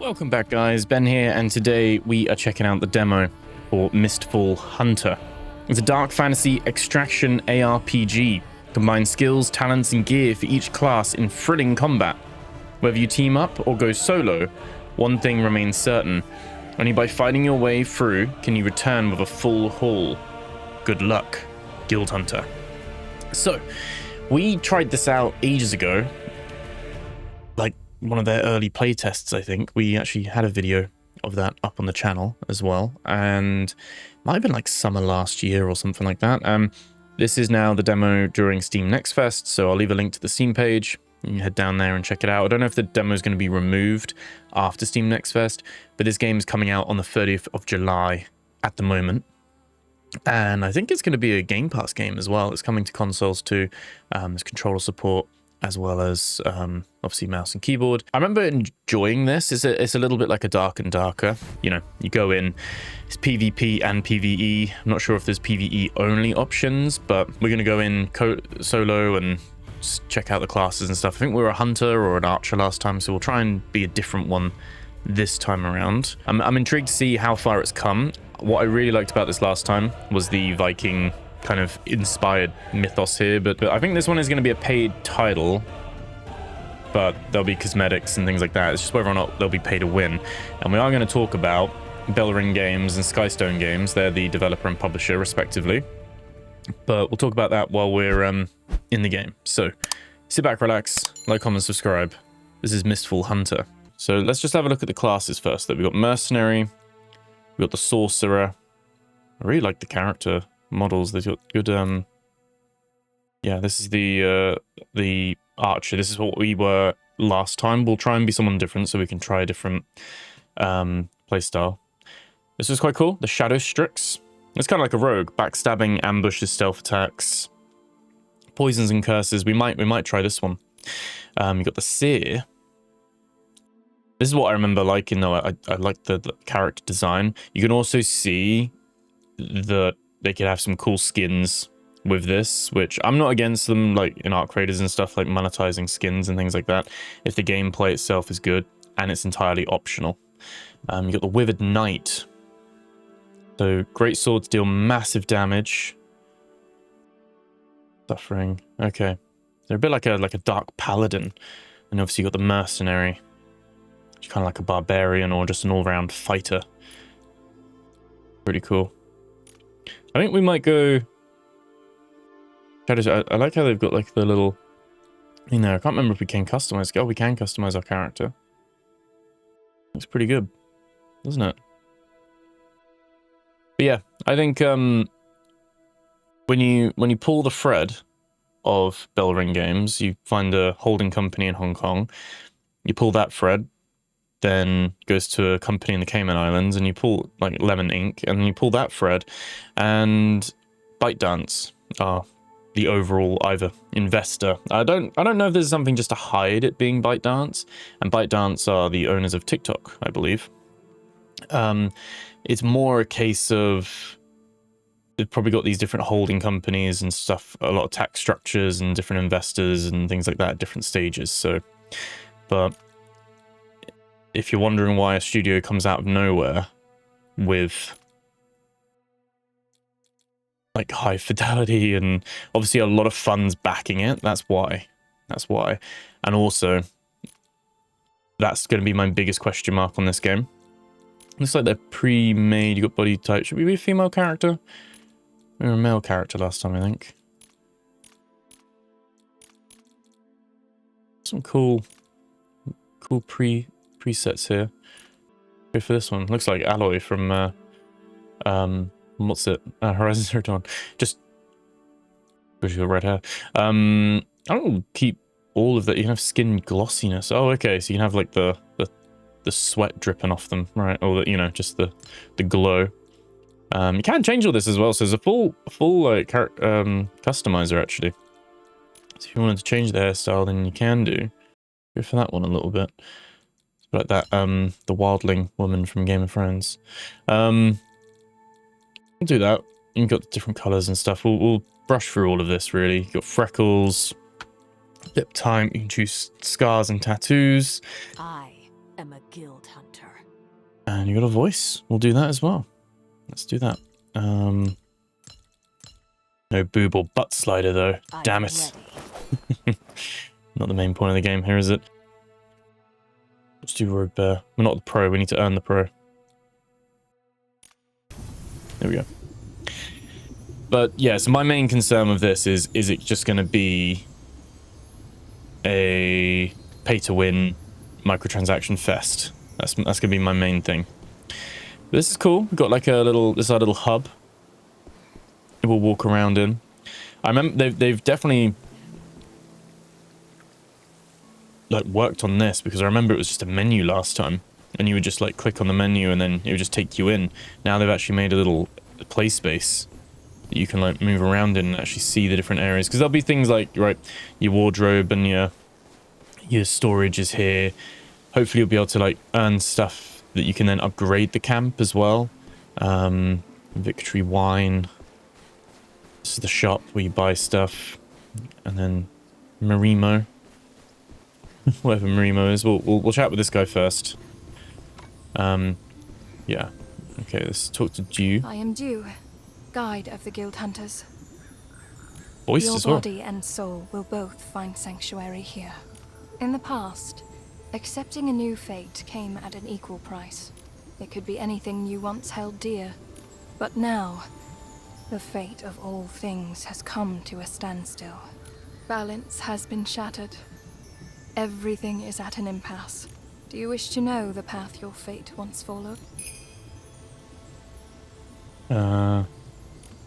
Welcome back, guys. Ben here, and today we are checking out the demo for Mistfall Hunter. It's a dark fantasy extraction ARPG. Combines skills, talents, and gear for each class in thrilling combat. Whether you team up or go solo, one thing remains certain. Only by fighting your way through can you return with a full haul. Good luck, Guild Hunter. So, we tried this out ages ago. Like, one of their early playtests, I think. We actually had a video of that up on the channel as well, and might have been like summer last year or something like that. This is now the demo during Steam Next Fest, so I'll leave a link to the Steam page. You can head down there and check it out. I don't know if the demo is going to be removed after Steam Next Fest, but this game is coming out on the 30th of July at the moment. And I think it's going to be a Game Pass game as well. It's coming to consoles too. There's controller support, as well as obviously mouse and keyboard. I remember enjoying this. It's a little bit like a Dark and Darker. You know, you go in, it's PvP and PvE. I'm not sure if there's PvE only options, but we're gonna go in solo and just check out the classes and stuff. I think we were a hunter or an archer last time, so we'll try and be a different one this time around. I'm intrigued to see how far it's come. What I really liked about this last time was the Viking kind of inspired mythos here, but I think this one is going to be a paid title, but there'll be cosmetics and things like that. It's just whether or not they'll be paid to win. And we are going to talk about Belring Games and Skystone Games. They're the developer and publisher respectively, but we'll talk about that while we're in the game. So sit back, relax, like, comment, subscribe. This is Mistfall Hunter. So let's just have a look at the classes first. We've got Mercenary, we've got the Sorcerer. I really like the character models. They've got good yeah, this is the archer. This is what we were last time. We'll try and be someone different so we can try a different playstyle. This is quite cool. The Shadow Strix. It's kind of like a rogue. Backstabbing, ambushes, stealth attacks, poisons and curses. We might try this one. You got the Seer. This is what I remember liking though. I like the character design. You can also see that they could have some cool skins with this, which I'm not against them, like in Arc Raiders and stuff, like monetizing skins and things like that, if the gameplay itself is good and it's entirely optional. You got the Withered Knight. So great swords deal massive damage. Suffering. Okay. They're a bit like a dark paladin. And obviously you got the Mercenary, which is kind of like a barbarian or just an all-round fighter. Pretty cool. I think we might go Shadows. I like how they've got like the little, you know, I can't remember if we can customize. Oh, we can customize our character. Looks pretty good, doesn't it? But yeah, I think when you pull the thread of Belring Games, you find a holding company in Hong Kong. You pull that thread, then goes to a company in the Cayman Islands, and you pull like Lemon Inc., and you pull that thread, and ByteDance are the overall either investor. I don't know if there's something just to hide it being ByteDance, and ByteDance are the owners of TikTok, I believe. It's more a case of they've probably got these different holding companies and stuff, a lot of tax structures and different investors and things like that at different stages. So, but if you're wondering why a studio comes out of nowhere with like high fidelity and obviously a lot of funds backing it, that's why. And also, that's going to be my biggest question mark on this game. Looks like they're pre-made. You got body type. Should we be a female character? We were a male character last time, I think. Some cool presets here. Go for this one. Looks like Alloy from what's it? Horizon Zero Dawn. Just with your red hair. I don't keep all of that. You can have skin glossiness. Oh, okay. So you can have like the sweat dripping off them, right? Or the, you know, just the glow. You can change all this as well. So there's a full like customizer actually. So if you wanted to change the hairstyle, then you can do. Go for that one a little bit. Like that, the wildling woman from Game of Thrones. We'll do that. You've got different colors and stuff. We'll brush through all of this, really. You've got freckles, lip time, you can choose scars and tattoos. I am a guild hunter. And you got a voice. We'll do that as well. Let's do that. No boob or butt slider though. Damn it. Not the main point of the game here, is it? Let's do RogueBear. We're not the pro, we need to earn the pro. There we go. But yeah, so my main concern with this is it just going to be a pay-to-win microtransaction fest? That's going to be my main thing. But this is cool. We've got like a little, this is our little hub we'll walk around in. I remember they've definitely like worked on this, because I remember it was just a menu last time and you would just like click on the menu and then it would just take you in. Now they've actually made a little play space that you can like move around in and actually see the different areas, because there'll be things like, right, your wardrobe and your storage is here. Hopefully you'll be able to like earn stuff that you can then upgrade the camp as well. Victory wine. This is the shop where you buy stuff. And then Marimo. Whatever Marimo is. We'll chat with this guy first. Yeah. Okay, let's talk to Dew. I am Dew, guide of the Guild Hunters. Voice Your as well. body and soul will both find sanctuary here. In the past, accepting a new fate came at an equal price. It could be anything you once held dear. But now, the fate of all things has come to a standstill. Balance has been shattered. Everything is at an impasse. Do you wish to know the path your fate once followed?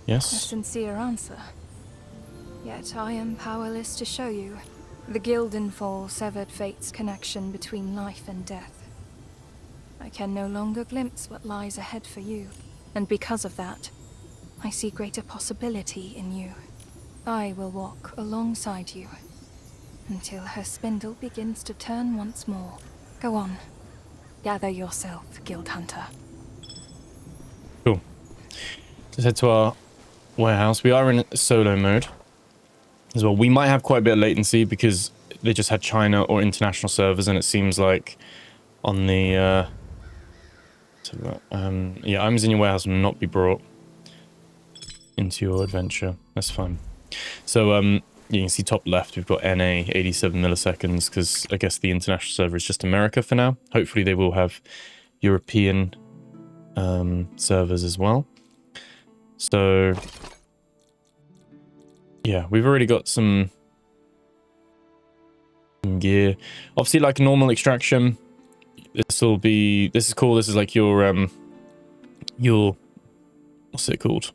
Yes. A sincere answer. Yet I am powerless to show you. The Gildenfall severed fate's connection between life and death. I can no longer glimpse what lies ahead for you, and because of that, I see greater possibility in you. I will walk alongside you until her spindle begins to turn once more. Go on. Gather yourself, Guild Hunter. Cool. Let's head to our warehouse. We are in solo mode as well. We might have quite a bit of latency because they just had China or international servers, and it seems like on the yeah, items in your warehouse will not be brought into your adventure. That's fine. So you can see top left we've got NA 87 milliseconds, because I guess the international server is just America for now. Hopefully they will have European servers as well. So yeah, we've already got some gear. Obviously, like normal extraction, this is cool. This is like your what's it called?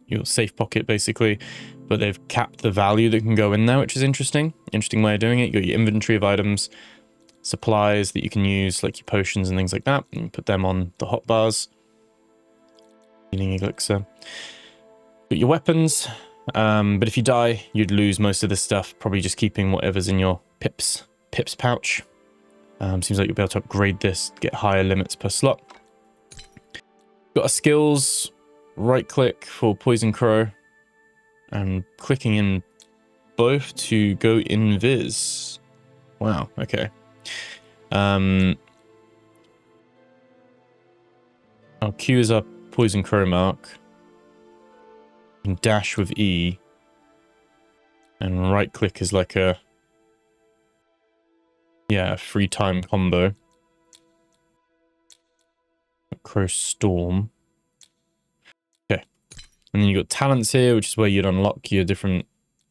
Your safe pocket, basically. But they've capped the value that can go in there, which is interesting. Interesting way of doing it. You got your inventory of items, supplies that you can use, like your potions and things like that. And you put them on the hotbars. Healing elixir. Got your weapons. But if you die, you'd lose most of this stuff. Probably just keeping whatever's in your pips pouch. Seems like you'll be able to upgrade this, get higher limits per slot. Got our skills. Right click for Poison Crow. And clicking in both to go invis. Wow, okay. Our Q is our Poison Crow mark. And dash with E. And right click is like a free time combo. Crow Storm. Okay. And then you got talents here, which is where you'd unlock your different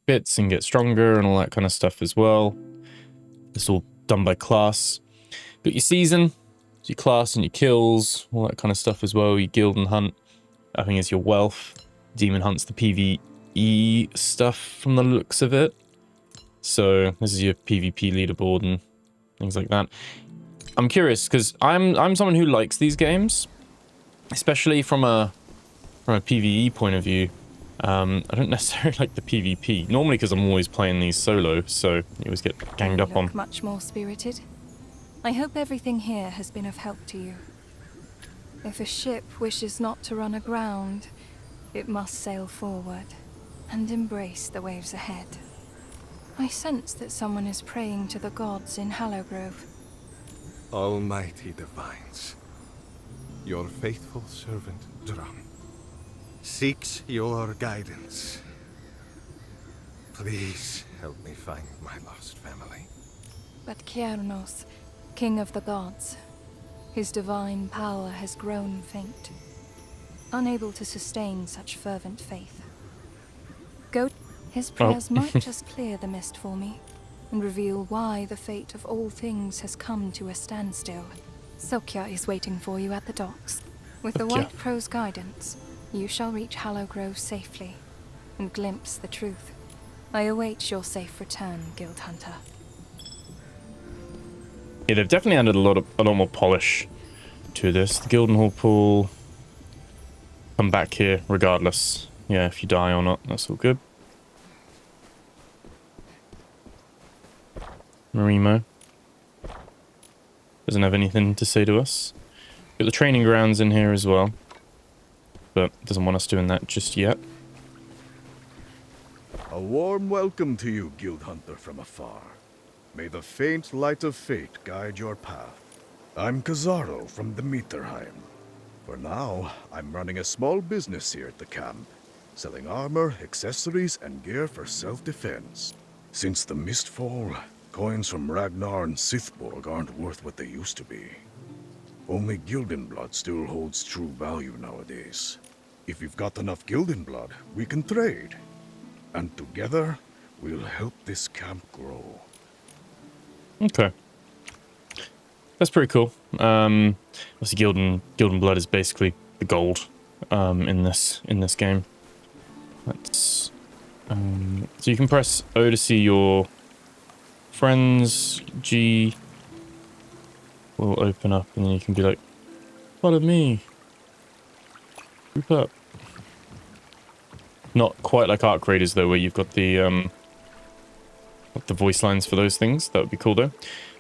bits and get stronger and all that kind of stuff as well. It's all done by class. Got your season, so your class and your kills, all that kind of stuff as well. Your guild and hunt, I think it's your wealth. Demon hunt's the PvE stuff from the looks of it. So this is your PvP leaderboard and things like that. I'm curious because I'm someone who likes these games, especially from a PvE point of view. I don't necessarily like the PvP normally because I'm always playing these solo, so you always get ganged up on. Much more spirited. I hope everything here has been of help to you. If a ship wishes not to run aground, it must sail forward and embrace the waves ahead. I sense that someone is praying to the gods in Hallowgrove. Almighty divines, your faithful servant Drum seeks your guidance. Please help me find my lost family. But Kiernos, king of the gods, his divine power has grown faint, unable to sustain such fervent faith. Go. His prayers might just clear the mist for me, and reveal why the fate of all things has come to a standstill. Sokya is waiting for you at the docks. With the White Crow's guidance, you shall reach Hallowgrove safely, and glimpse the truth. I await your safe return, Guild Hunter. Yeah, they've definitely added a lot more polish to this. The Gildenhall pool. Come back here regardless. Yeah, if you die or not, that's all good. Marimo doesn't have anything to say to us. Got the training grounds in here as well, but doesn't want us doing that just yet. A warm welcome to you, Guild Hunter from afar. May the faint light of fate guide your path. I'm Kazaro from the Mitterheim. For now, I'm running a small business here at the camp, selling armor, accessories, and gear for self-defense. Since the Mistfall, coins from Ragnar and Sithborg aren't worth what they used to be. Only Gildenblood still holds true value nowadays. If you've got enough Gildenblood, we can trade. And together, we'll help this camp grow. Okay. That's pretty cool. Obviously Gildenblood is basically the gold in this game. Let's so you can press O to see your friends. G will open up and then you can be like, follow me. Group up. Not quite like Arc Raiders though, where you've got the voice lines for those things. That would be cool though.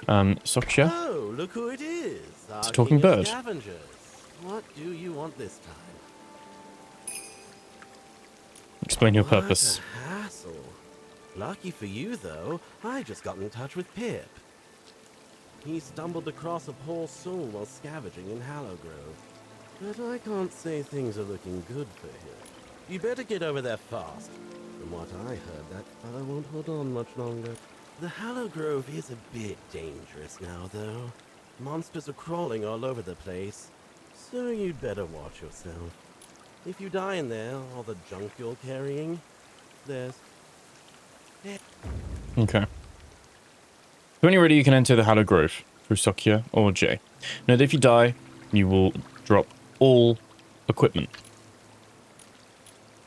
Soksha. Oh, look who it is. It's a talking bird. Scavengers. What do you want this time? Explain your purpose. What a hassle. Lucky for you, though, I just got in touch with Pip. He stumbled across a poor soul while scavenging in Hallowgrove. But I can't say things are looking good for him. You better get over there fast. From what I heard, that fellow won't hold on much longer. The Hallowgrove is a bit dangerous now, though. Monsters are crawling all over the place, so you'd better watch yourself. If you die in there, all the junk you're carrying, there's... Okay. When you're ready, you can enter the Hallowgrove through Sokya or J. Note that if you die, you will drop all equipment.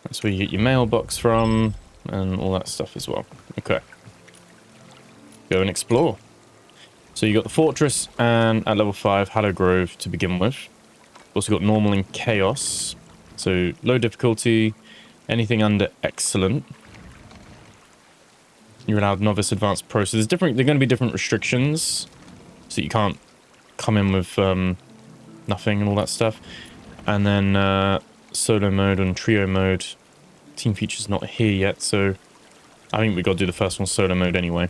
That's where you get your mailbox from, and all that stuff as well. Okay. Go and explore. So you got the fortress and at level 5 Hallowgrove to begin with. Also got normal and chaos. So low difficulty, anything under excellent. You're allowed novice, advanced, pro. So they're going to be different restrictions. So you can't come in with nothing and all that stuff. And then solo mode and trio mode. Team feature's not here yet, so I think we got to do the first one solo mode anyway.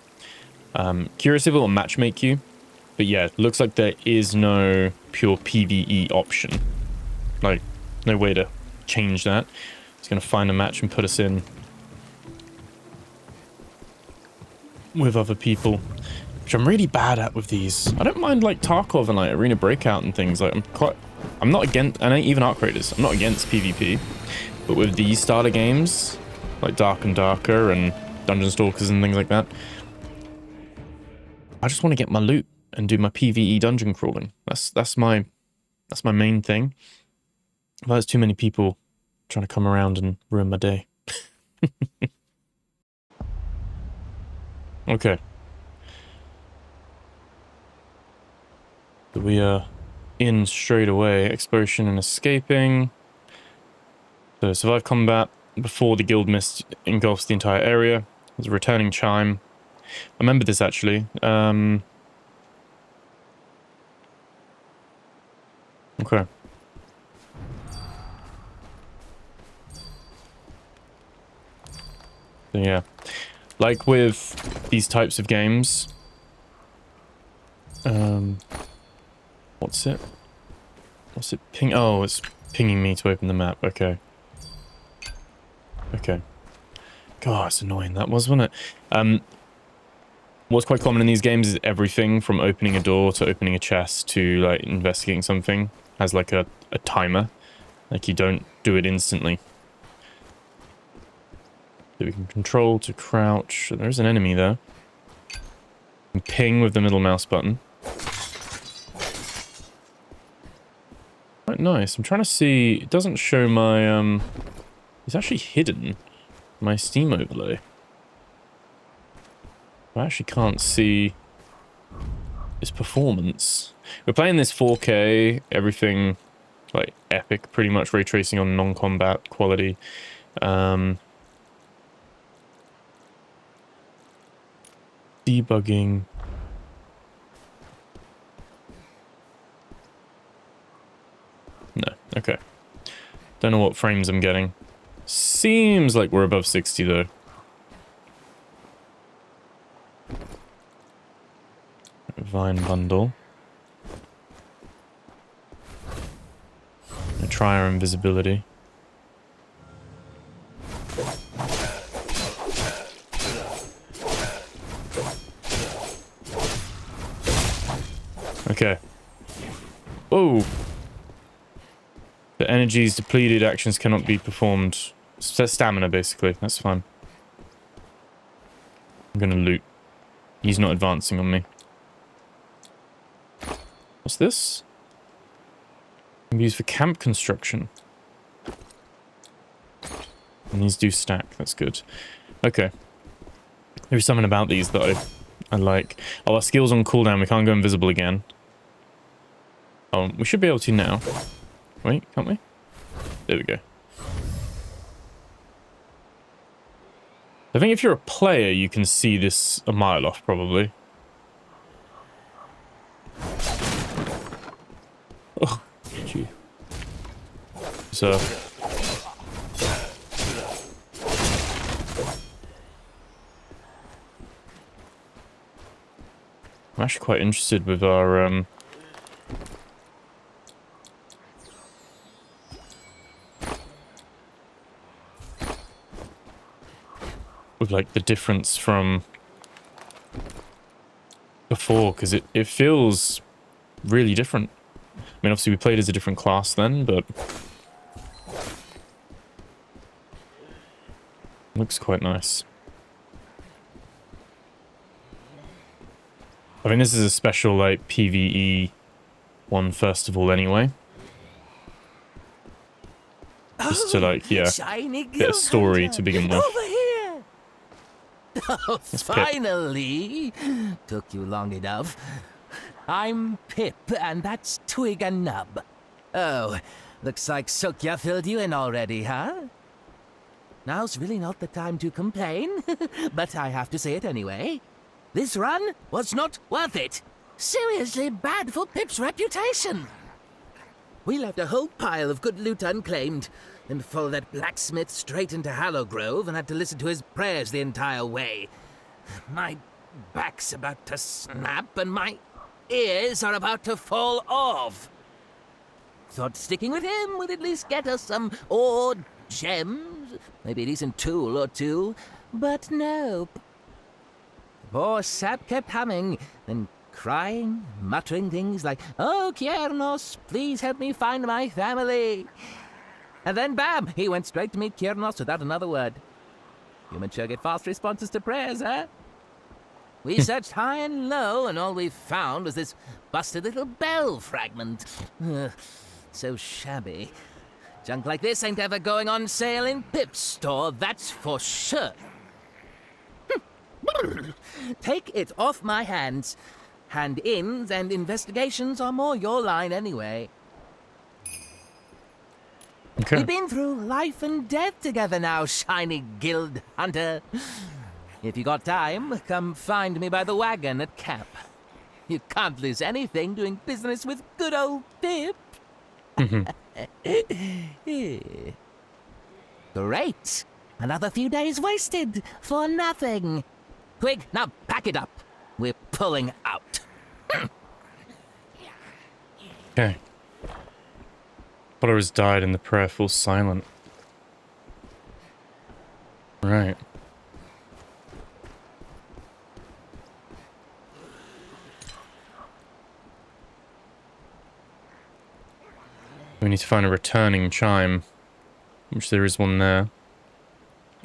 Curious if it will matchmake you, but yeah, looks like there is no pure PvE option. Like, no way to change that. It's going to find a match and put us in with other people, which I'm really bad at with these. I don't mind like Tarkov and like Arena Breakout and things. Like I'm not against, and even Arc Raiders, I'm not against PvP, but with these starter games like Dark and Darker and Dungeon Stalkers and things like that, I just want to get my loot and do my PvE dungeon crawling. That's my main thing. If there's too many people trying to come around and ruin my day. Okay. So we are in straight away. Exploration and escaping. So survive combat before the guild mist engulfs the entire area. There's a returning chime. I remember this actually. Okay. So yeah, like with these types of games, What's it ping? Oh, it's pinging me to open the map. Okay. Okay. God, it's annoying that was, wasn't it? What's quite common in these games is everything from opening a door to opening a chest to like investigating something has like a timer. Like you don't do it instantly. So we can control to crouch. There is an enemy there. And ping with the middle mouse button. Quite nice. I'm trying to see. It doesn't show my it's actually hidden. My Steam overlay. I actually can't see its performance. We're playing this 4K, everything like epic, pretty much ray tracing on non-combat quality. Debugging. No, okay. Don't know what frames I'm getting. Seems like we're above 60 though. Vine bundle. Try our invisibility. Okay. Whoa! The energy is depleted, actions cannot be performed. Stamina, basically. That's fine. I'm gonna loot. He's not advancing on me. What's this? Can be used for camp construction. And these do stack. That's good. Okay. There's something about these that I like. Oh, our skill's on cooldown. We can't go invisible again. Oh, we should be able to now. Wait, can't we? There we go. I think if you're a player, you can see this a mile off, probably. Oh, gee. So... I'm actually quite interested with our, with, like, the difference from before, because it feels really different. I mean, obviously we played as a different class then, but... looks quite nice. I mean, this is a special, like, PvE one, first of all, anyway. Just to, like, yeah, get a story to begin with. Over here! Oh, finally! Took you long enough. I'm Pip, and that's Twig and Nub. Oh, looks like Sukya filled you in already, huh? Now's really not the time to complain, but I have to say it anyway. This run was not worth it. Seriously bad for Pip's reputation. We left a whole pile of good loot unclaimed, and followed that blacksmith straight into Hallowgrove and had to listen to his prayers the entire way. My back's about to snap and my ears are about to fall off. Thought sticking with him would at least get us some ore, gems, maybe a decent tool or two, but nope. Poor sap kept humming, then crying, muttering things like, "Oh, Kiernos, please help me find my family." And then bam, he went straight to meet Kiernos without another word. Humans sure get fast responses to prayers, huh? We searched high and low, and all we found was this busted little bell fragment. Ugh, so shabby. Junk like this ain't ever going on sale in Pip's store, that's for sure. Take it off my hands. Hand-ins and investigations are more your line anyway. Okay. We've been through life and death together now, shiny guild hunter. If you got time, come find me by the wagon at camp. You can't lose anything doing business with good old Pip. Great. Another few days wasted for nothing. Twig, now pack it up. We're pulling out. Okay. Potter has died and the prayer falls silent. Right. We need to find a returning chime, which there is one there.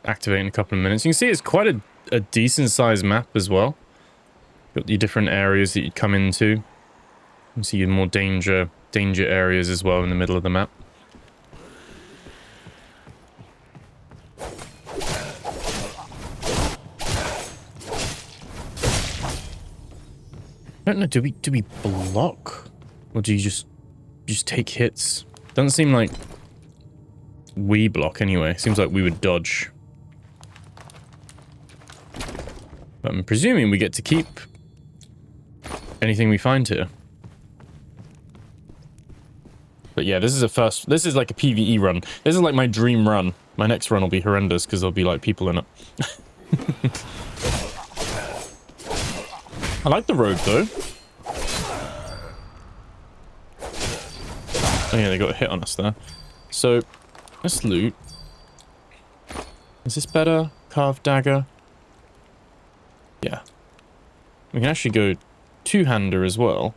Activate in a couple of minutes. You can see it's quite a decent sized map as well. Got your different areas that you'd come into. You can see your more danger areas as well in the middle of the map. I don't know, do we block? Or do you just take hits? Doesn't seem like we block anyway. Seems like we would dodge. But I'm presuming we get to keep anything we find here. But yeah, this is like a PvE run. This is like my dream run. My next run will be horrendous because there'll be like people in it. I like the rogue though. Oh yeah, they got a hit on us there. So, let's loot. Is this better? Carved dagger? Yeah. We can actually go two-hander as well,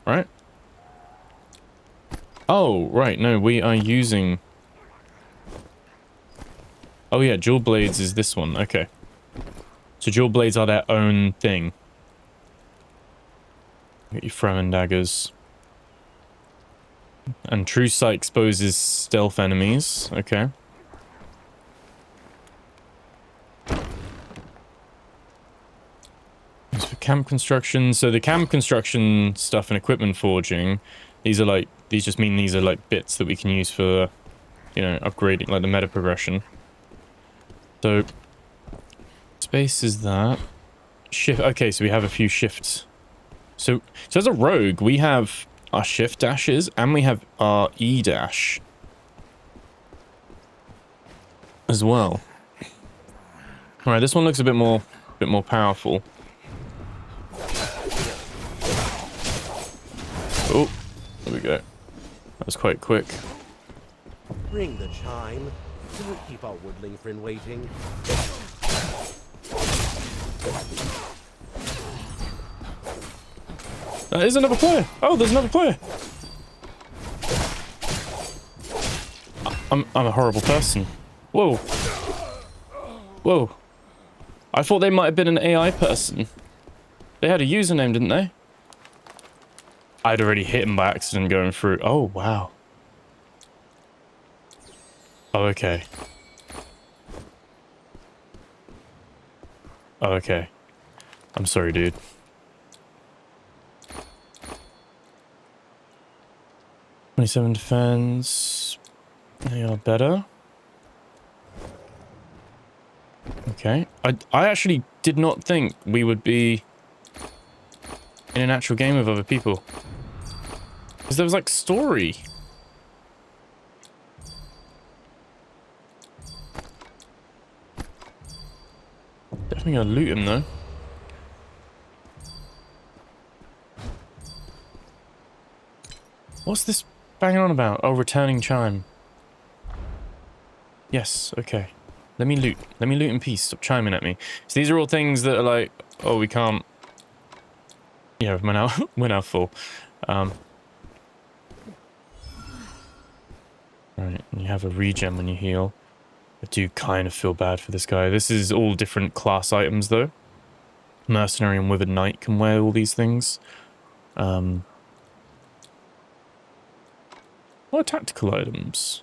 right? Oh, right, no, we are using... Oh yeah, dual blades is this one, okay. So dual blades are their own thing. Get your throwing daggers. And true sight exposes stealth enemies, okay. As for camp construction, so the camp construction stuff and equipment forging, these just mean these are like bits that we can use for, you know, upgrading, like the meta progression. So, space is that. Shift, okay, so we have a few shifts. So as a rogue, we have our shift dashes and we have our E dash as well. All right, this one looks a bit more powerful. Oh, there we go. That was quite quick. Ring the chime. Don't keep our woodling friend waiting. That is another player. Oh, there's another player. I'm a horrible person. Whoa. Whoa. I thought they might have been an AI person. They had a username, didn't they? I'd already hit him by accident going through. Oh, wow. Oh, okay. Oh, okay. I'm sorry, dude. $27 defense. They are better. Okay. I actually did not think we would be in an actual game with other people. Because there was like story. Definitely gonna loot him though. What's this banging on about? Oh, returning chime. Yes, okay. Let me loot. Let me loot in peace. Stop chiming at me. So these are all things that are like, oh, we can't. Yeah, we're now full. Right, and you have a regen when you heal. I do kind of feel bad for this guy. This is all different class items though. Mercenary and Withered Knight can wear all these things. What are tactical items?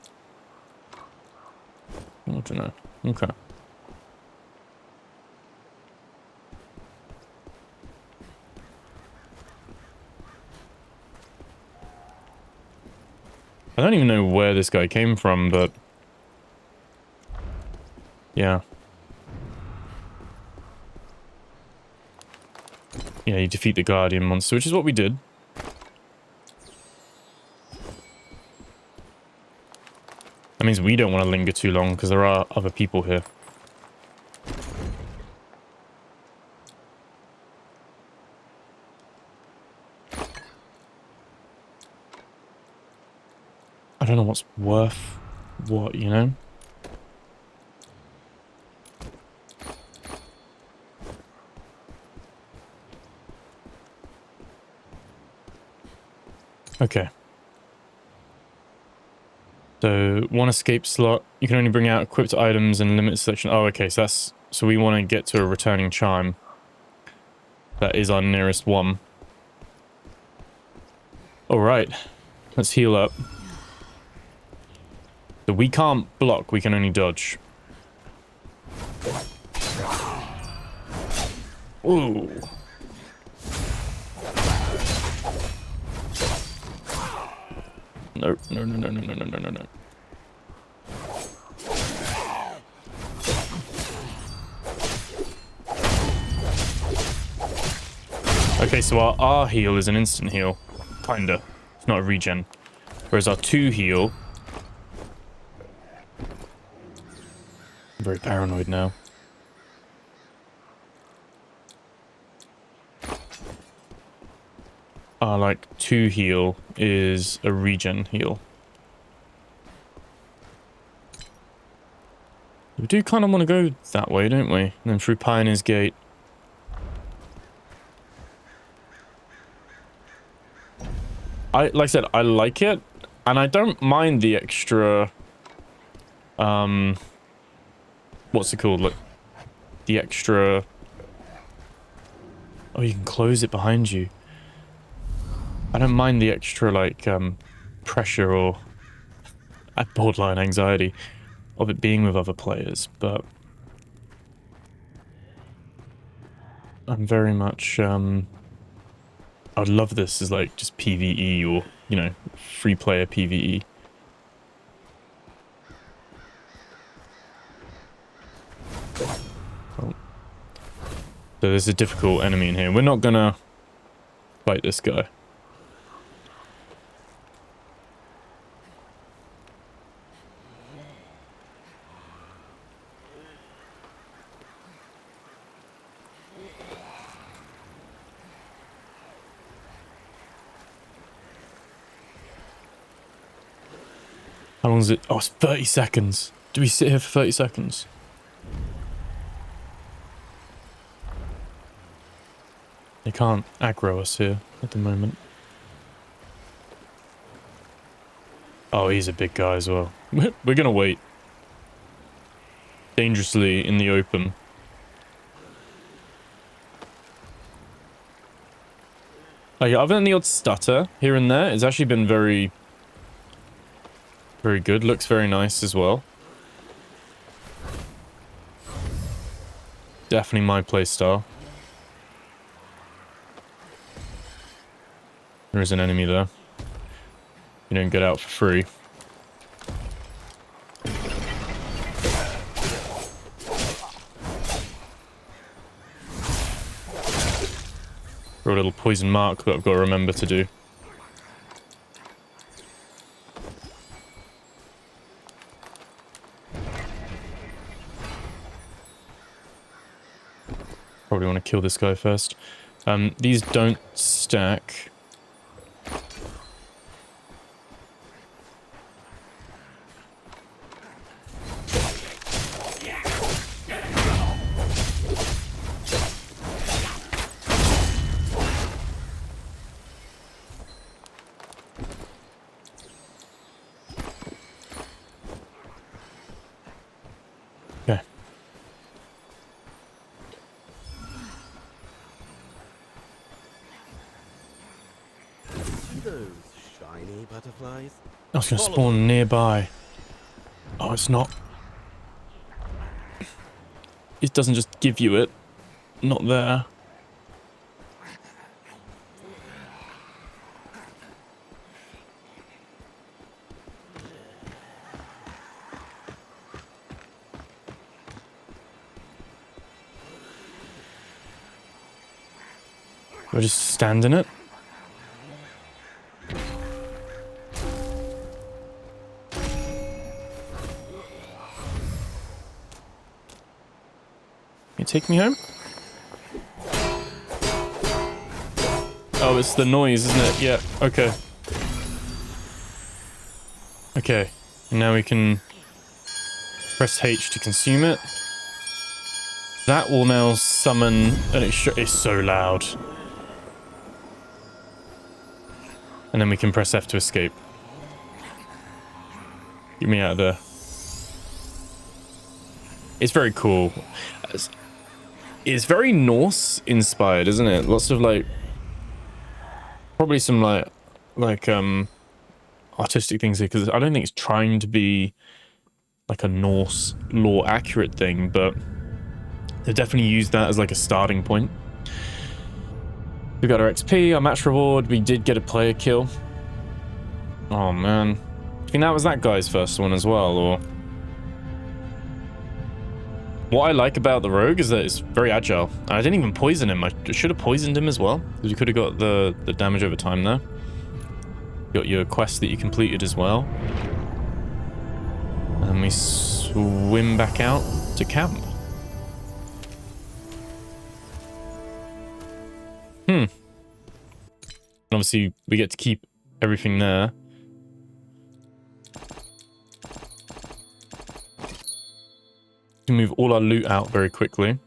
I don't know. Okay. I don't even know where this guy came from, but... yeah. Yeah, you defeat the Guardian monster, which is what we did. That means we don't want to linger too long, because there are other people here. I don't know what's worth what, you know? Okay. So, one escape slot. You can only bring out equipped items and limited selection. Oh, okay, so that's... So we want to get to a returning chime. That is our nearest one. Alright. Let's heal up. So we can't block, we can only dodge. Ooh. No, no, no, no, no, no, no, no, no, no. Okay, so our R heal is an instant heal. Kinda. It's not a regen. Whereas our 2 heal... I'm very paranoid now. Our, like, 2 heal is a regen heal. We do kind of want to go that way, don't we? And then through Pioneer's Gate. Like I said, I like it, and I don't mind the extra, what's it called, like, the extra, oh, you can close it behind you. I don't mind the extra, like, pressure or borderline anxiety of it being with other players, but I'm very much, I'd love this as like just PvE or, you know, free player PvE. Oh. So there's a difficult enemy in here. We're not gonna fight this guy. How long is it? Oh, it's 30 seconds. Do we sit here for 30 seconds? They can't aggro us here at the moment. Oh, he's a big guy as well. We're gonna wait. Dangerously in the open. Like, other than the odd stutter here and there, it's actually been very good. Looks very nice as well. Definitely my playstyle. There is an enemy there. You don't get out for free. For a little poison mark that I've got to remember to do. Probably want to kill this guy first. These don't stack. Okay. Those shiny butterflies. I was going to spawn nearby. Oh, it's not. It doesn't just give you it. Not there. Do I just stand in it? Can you take me home? Oh, it's the noise, isn't it? Yeah, okay. Okay, and now we can press H to consume it. That will now summon, and it's so loud. And then we can press F to escape. Get me out of there. It's very cool. It's very Norse inspired, isn't it? Lots of like, probably some like artistic things here, because I don't think it's trying to be like a Norse lore accurate thing, but they definitely used that as like a starting point. We got our XP, our match reward. We did get a player kill. Oh man, I think that was that guy's first one as well. Or what I like about the rogue is that it's very agile. I didn't even poison him. I should have poisoned him as well, because you could have got the damage over time there. Got your quest that you completed as well. And we swim back out to camp. And obviously, we get to keep everything there. We can move all our loot out very quickly.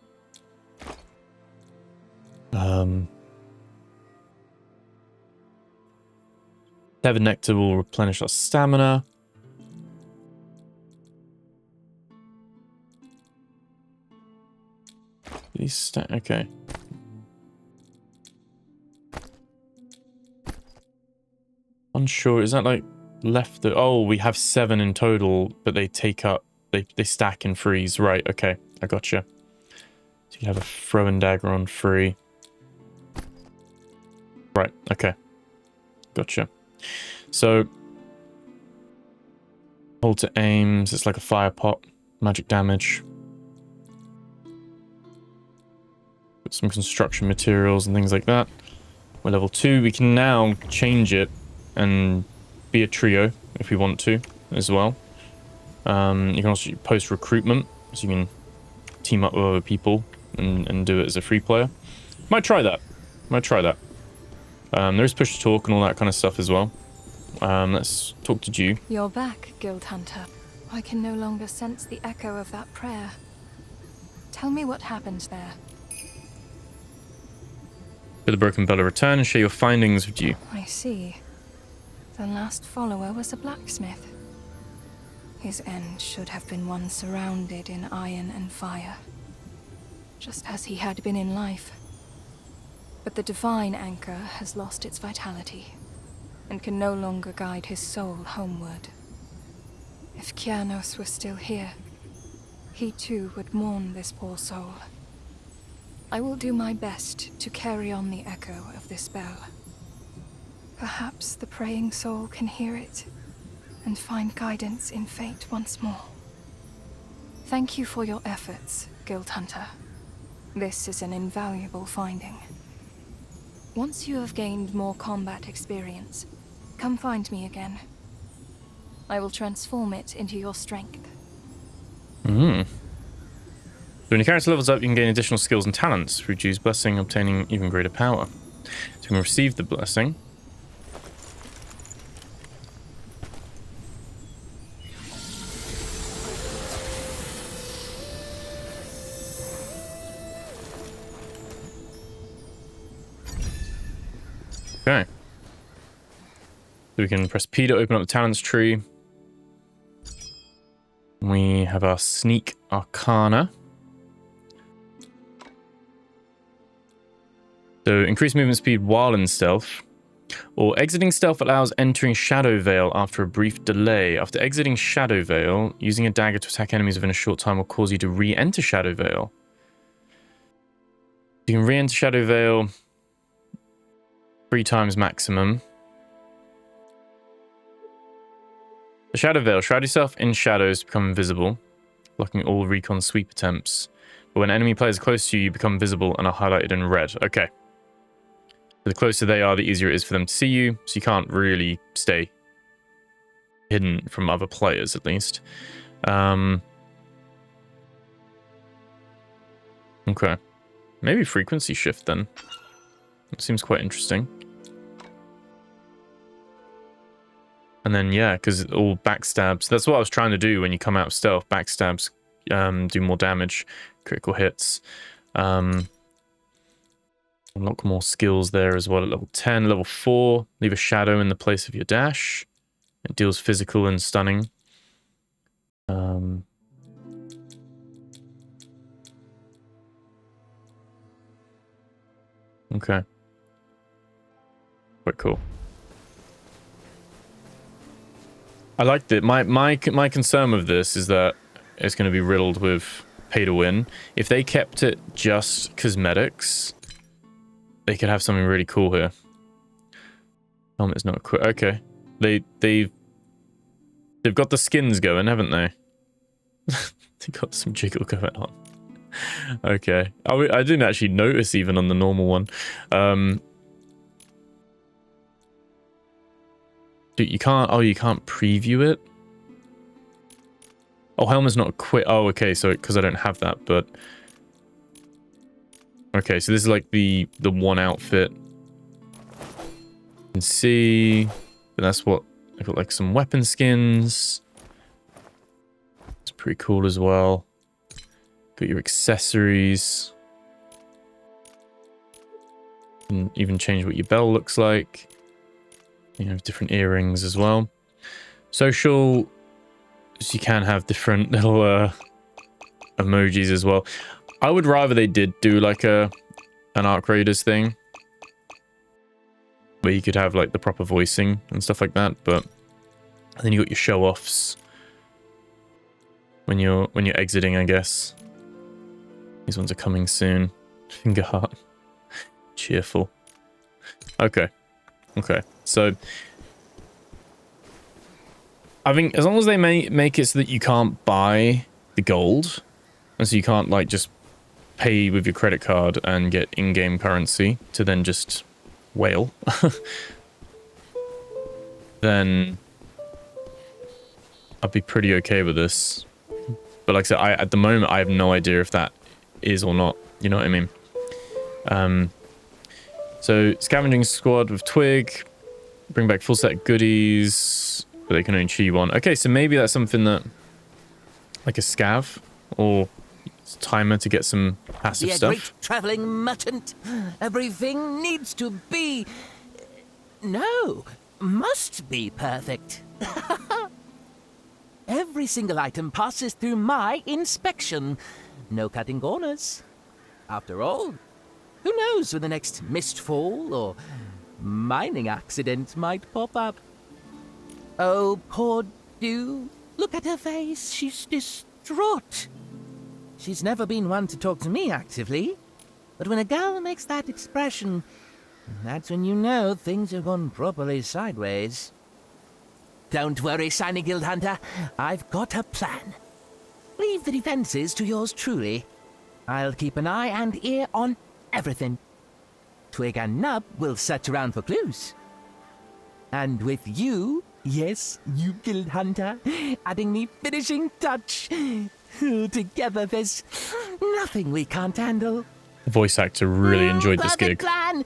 Seven nectar will replenish our stamina. Okay. Unsure, is that like left? Oh, we have 7 in total, but they take up, they stack and freeze. Right, okay, I gotcha. So you have a throw and dagger on free. Right, okay. Gotcha. So, hold to aims, it's like a fire pot, magic damage. Got some construction materials and things like that. We're level 2, we can now change it and be a trio if we want to as well. You can also post recruitment, so you can team up with other people and do it as a free player. Might try that. There is push to talk and all that kind of stuff as well. Let's talk to Jew. You're back, Guild Hunter. I can no longer sense the echo of that prayer. Tell me what happened there. For the Broken Bella return and share your findings with you. I see. The last follower was a blacksmith. His end should have been one surrounded in iron and fire, just as he had been in life. But the divine anchor has lost its vitality, and can no longer guide his soul homeward. If Kianos were still here, he too would mourn this poor soul. I will do my best to carry on the echo of this bell. Perhaps the praying soul can hear it and find guidance in fate once more. Thank you for your efforts, Guild Hunter. This is an invaluable finding. Once you have gained more combat experience, come find me again. I will transform it into your strength. So when your character levels up, you can gain additional skills and talents through Jew's blessing, obtaining even greater power. So you can receive the blessing. Okay. So we can press P to open up the talents tree. We have our Sneak Arcana. So increase movement speed while in stealth. Or exiting stealth allows entering Shadow Veil after a brief delay. After exiting Shadow Veil, using a dagger to attack enemies within a short time will cause you to re-enter Shadow Veil. You can re-enter Shadow Veil 3 times maximum. The Shadow Veil. Shroud yourself in shadows to become invisible, blocking all recon sweep attempts. But when enemy players are close to you, you become visible and are highlighted in red. Okay. The closer they are, the easier it is for them to see you, so you can't really stay hidden from other players, at least. Okay. Maybe frequency shift, then. It seems quite interesting. And then, yeah, because all backstabs, that's what I was trying to do when you come out of stealth. Backstabs do more damage, critical hits. Unlock more skills there as well at level 10. Level 4, leave a shadow in the place of your dash. It deals physical and stunning. Okay. Quite cool. I liked it. My concern with this is that it's going to be riddled with pay to win. If they kept it just cosmetics, they could have something really cool here. Helmet's not equipped. Okay, they've got the skins going, haven't they? They got some jiggle going on. Okay, I didn't actually notice even on the normal one. Dude, you can't. Oh, you can't preview it. Oh, helmet's not equipped. Oh, okay. So because I don't have that, but okay. So this is like the one outfit. You can see, but that's what I got. Like some weapon skins. It's pretty cool as well. Got your accessories. You can even change what your bell looks like. You have different earrings as well. Social, so you can have different little emojis as well. I would rather they did do like an Arc Raiders thing, where you could have like the proper voicing and stuff like that. But then you got your show offs when you're exiting, I guess. These ones are coming soon. Finger heart, cheerful. Okay. So I think as long as they make it so that you can't buy the gold, and so you can't like just pay with your credit card and get in-game currency to then just whale, then I'd be pretty okay with this. But like I said, at the moment I have no idea if that is or not. You know what I mean? So scavenging squad with Twig, bring back full set goodies, but they can only achieve one. Okay, so maybe that's something that, like a scav or timer to get some passive Be a stuff. great traveling merchant. Everything needs to be, no, must be perfect. Every single item passes through my inspection. No cutting corners. After all, who knows when the next mistfall or mining accident might pop up. Oh, poor Dew. Look at her face. She's distraught. She's never been one to talk to me actively. But when a girl makes that expression, that's when you know things have gone properly sideways. Don't worry, Shiny Guild Hunter. I've got a plan. Leave the defenses to yours truly. I'll keep an eye and ear on everything. Twig and Nub will search around for clues. And with you, yes, you Guild Hunter, adding the finishing touch, together there's nothing we can't handle. The voice actor really enjoyed this Perfect gig. plan.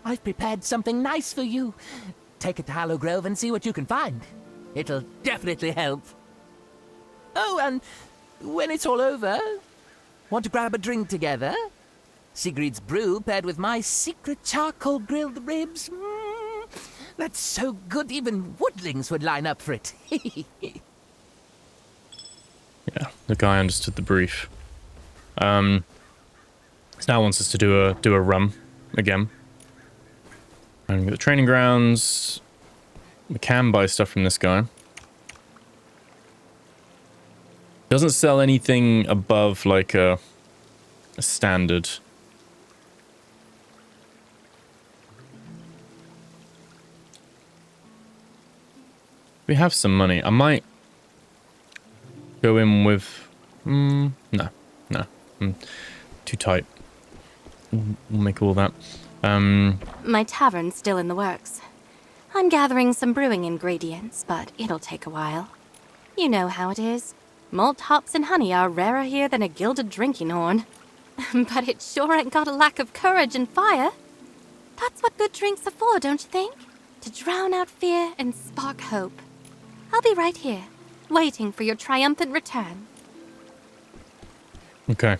I've prepared something nice for you. Take it to Hallow Grove and see what you can find. It'll definitely help. Oh, and when it's all over, want to grab a drink together? Sigrid's brew paired with my secret charcoal grilled ribs. That's so good even woodlings would line up for it. Yeah, the guy understood the brief. So now wants us to do a run again. And we've got the training grounds. We can buy stuff from this guy. Doesn't sell anything above like a standard. We have some money. I might go in with... no. Too tight. We'll make all that. My tavern's still in the works. I'm gathering some brewing ingredients, but it'll take a while. You know how it is. Malt, hops, and honey are rarer here than a gilded drinking horn. But it sure ain't got a lack of courage and fire. That's what good drinks are for, don't you think? To drown out fear and spark hope. I'll be right here, waiting for your triumphant return. Okay.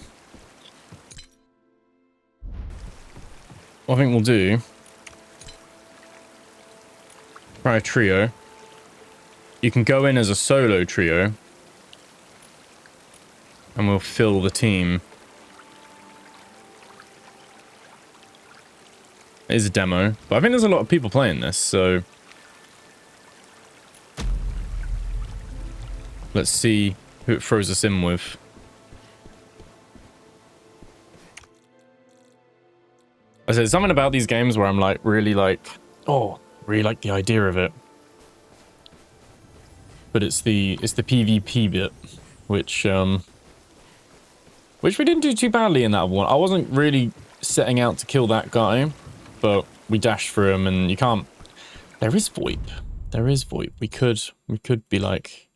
What I think we'll do... try a trio. You can go in as a solo trio. And we'll fill the team. It is a demo, but I think there's a lot of people playing this, so... let's see who it throws us in with. I said something about these games where I'm like, really like, oh, really like the idea of it. But it's the PvP bit, which we didn't do too badly in that one. I wasn't really setting out to kill that guy, but we dashed through him, and you can't... There is VoIP. There is VoIP. We could be like,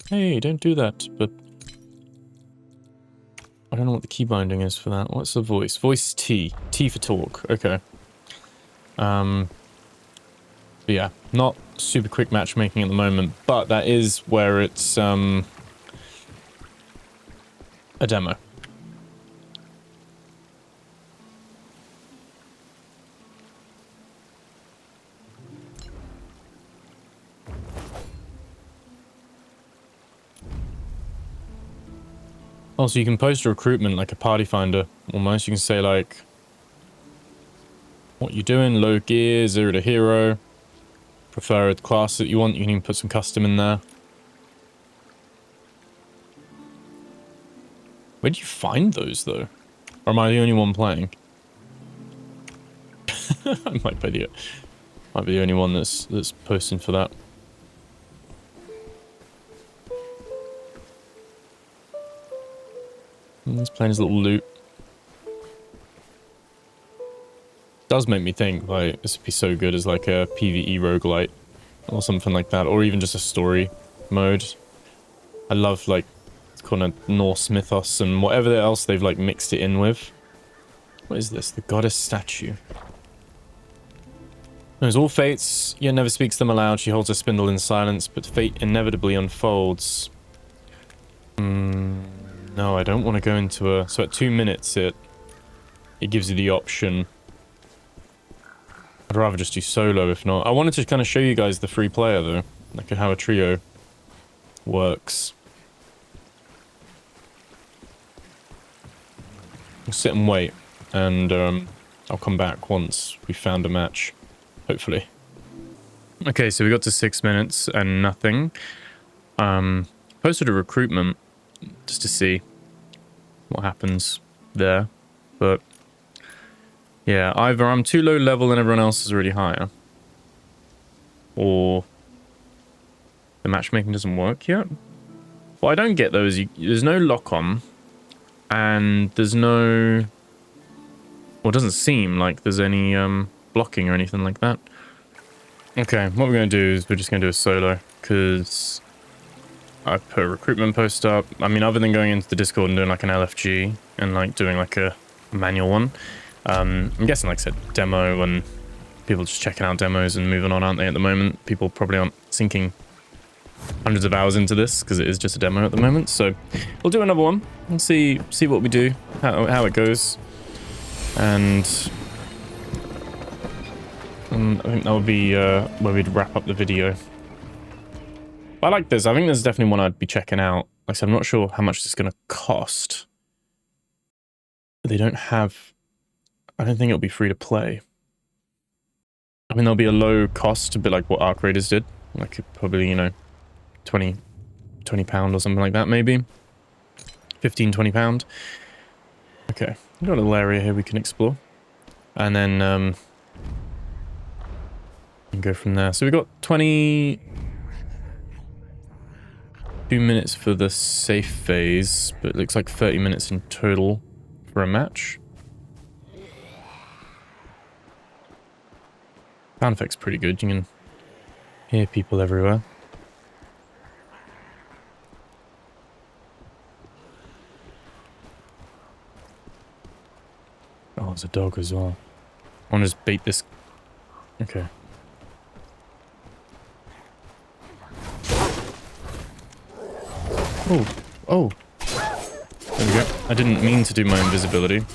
hey, don't do that, but... I don't know what the key binding is for that. What's the voice? Voice T. T for talk. Okay. But yeah, not super quick matchmaking at the moment, but that is where it's a demo. Also, you can post a recruitment like a party finder, almost. You can say, like, what you're doing, low gear, 0 to hero, prefer a class that you want. You can even put some custom in there. Where do you find those, though? Or am I the only one playing? I might be the only one that's posting for that. He's playing his little loot. Does make me think, like, this would be so good as, like, a PvE roguelite. Or something like that. Or even just a story mode. I love, like, kind of Norse mythos and whatever else they've, like, mixed it in with. What is this? The goddess statue. Knows all fates, yet never speaks them aloud. She holds her spindle in silence, but fate inevitably unfolds. No, I don't want to go into a... So at 2 minutes, it gives you the option. I'd rather just do solo, if not. I wanted to kind of show you guys the free player, though. Like how a trio works. I'll sit and wait, and I'll come back once we found a match. Hopefully. Okay, so we got to 6 minutes and nothing. Posted a recruitment just to see what happens there, but yeah, either I'm too low level and everyone else is already higher, or the matchmaking doesn't work yet. What I don't get though is there's no lock on, and there's no, well, it doesn't seem like there's any blocking or anything like that. Okay, what we're going to do is we're just going to do a solo, because I put a recruitment post up. I mean, other than going into the Discord and doing like an LFG and like doing like a manual one, I'm guessing, like I said, demo, and people just checking out demos and moving on, aren't they, at the moment? People probably aren't sinking hundreds of hours into this because it is just a demo at the moment. So we'll do another one and see what we do, how it goes, and I think that would be where we'd wrap up the video. I like this. I think there's definitely one I'd be checking out. Like I said, I'm not sure how much this is going to cost. They don't have... I don't think it'll be free to play. I mean, there'll be a low cost, a bit like what Arc Raiders did. Like, probably, you know, £20 or something like that, maybe. £15-20. Okay, we've got a little area here we can explore. And then, and go from there. So we've got 22 minutes for the safe phase, but it looks like 30 minutes in total for a match. Sound effect's pretty good. You can hear people everywhere. Oh, there's a dog as well. I want to just bait this. Okay. Oh, oh. There we go. I didn't mean to do my invisibility.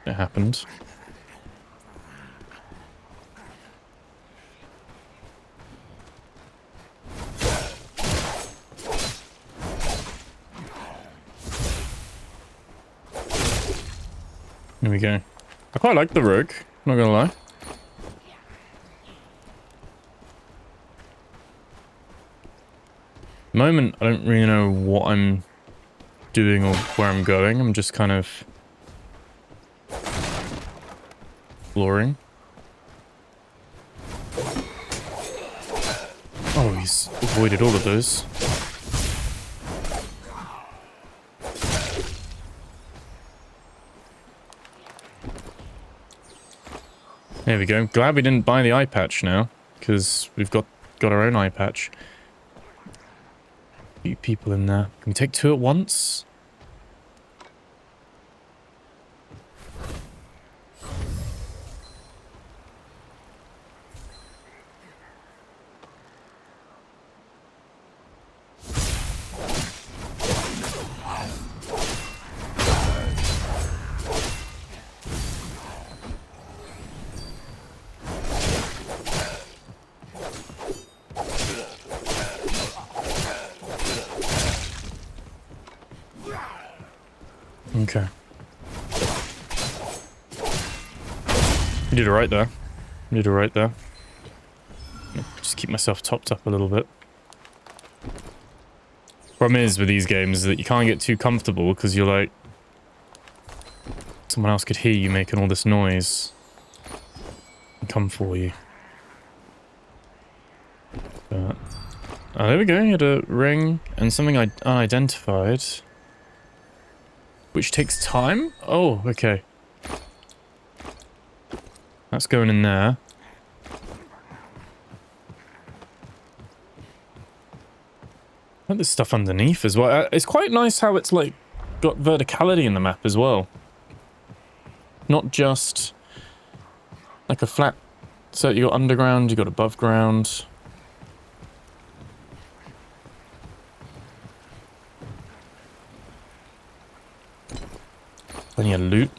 It happened. Here we go. I quite like the rogue, not gonna lie. Moment, I don't really know what I'm doing or where I'm going. I'm just kind of exploring. Oh, he's avoided all of those. There we go. Glad we didn't buy the eye patch now, because we've got our own eye patch. Few people in there. Can we take two at once? Okay. You did alright there. You did alright there. Just keep myself topped up a little bit. Problem is with these games is that you can't get too comfortable because you're like... Someone else could hear you making all this noise and come for you. But, oh, there we go. You had a ring and something unidentified. Which takes time? Oh, okay. That's going in there. I like this stuff underneath as well. It's quite nice how it's like got verticality in the map as well. Not just like a flat. So you got underground, you got above ground. Plenty of loot.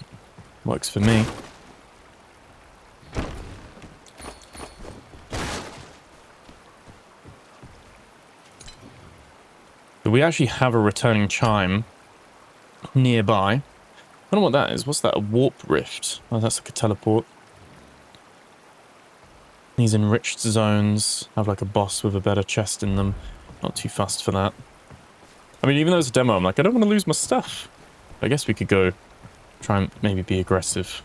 Works for me. But we actually have a returning chime nearby. I don't know what that is. What's that? A warp rift? Oh, that's like a teleport. These enriched zones have like a boss with a better chest in them. Not too fussed for that. I mean, even though it's a demo, I'm like, I don't want to lose my stuff. I guess we could go try and maybe be aggressive.